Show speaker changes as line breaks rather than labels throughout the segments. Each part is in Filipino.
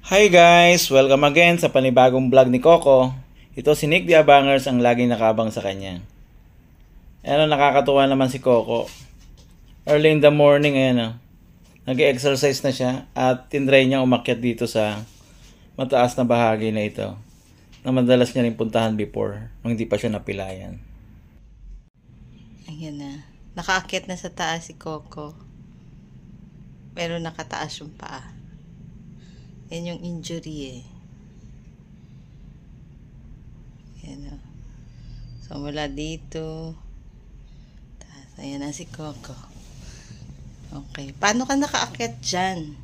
Hi guys! Welcome again sa panibagong vlog ni Coco. Ito si Nick the Abangers ang laging nakabang sa kanya. Ayan, nakakatuwa naman si Coco. Early in the morning, ayan, nag-exercise na siya at tinry niya umakyat dito sa mataas na bahagi na ito na madalas niya rin puntahan before nung hindi pa siya napilayan.
Ayan na. Nakaakyat na sa taas si Coco. Pero nakataas yung paa. Yan yung injury eh. Yan o. So, mula dito. Taas. Ayan na si Coco. Okay. Paano ka nakaakyat dyan?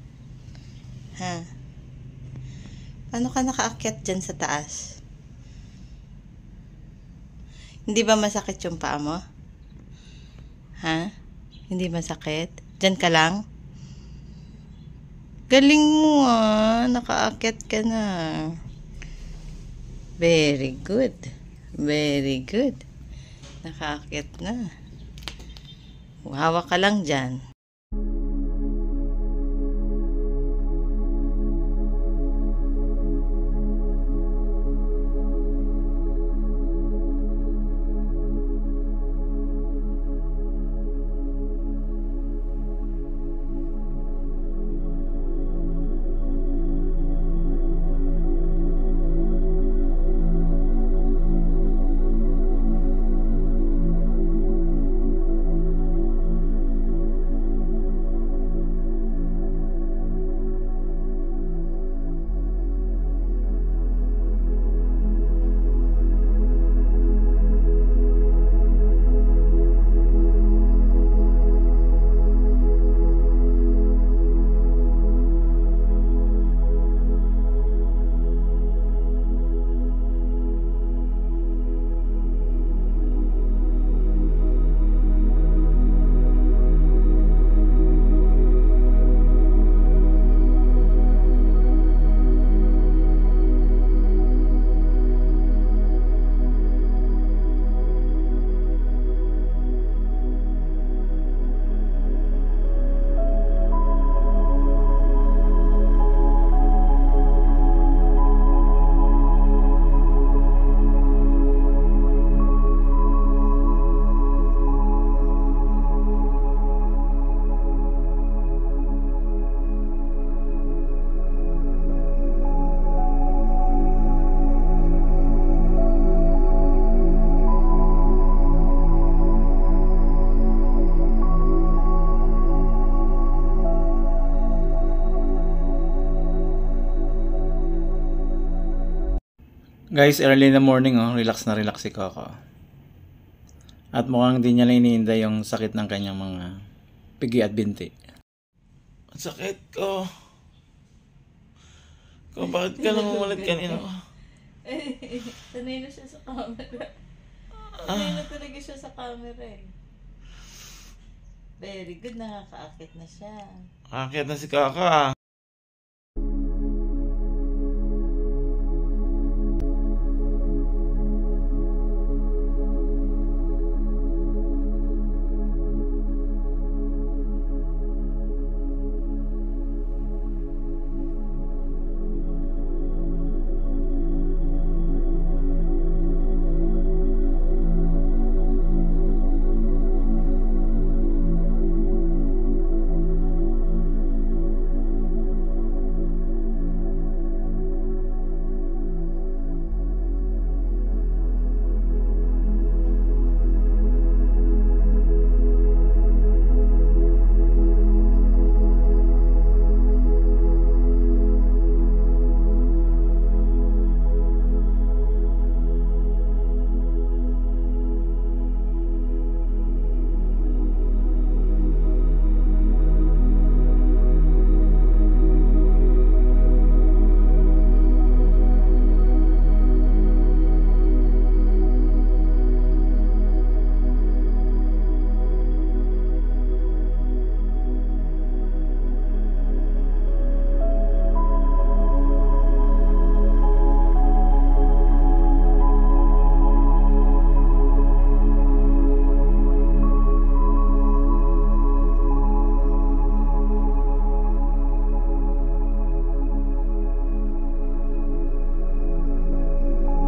Ha? Paano ka nakaakyat dyan sa taas? Hindi ba masakit yung paa mo? Ha? Hindi masakit? Diyan ka lang? Galing mo ah. Nakaakyat ka na. Very good. Very good. Nakaakyat na. Hawak ka lang dyan.
Guys, early in the morning, relax na relax si Coco. At mukhang di niya na iniinda yung sakit ng kanyang mga pigi at binti. Ang sakit ko. Bakit ka nang umulit kanina?
Sanay na siya sa camera. Sanay na talaga siya sa camera eh. Very good, nakakaakit na siya.
Akit na si Coco.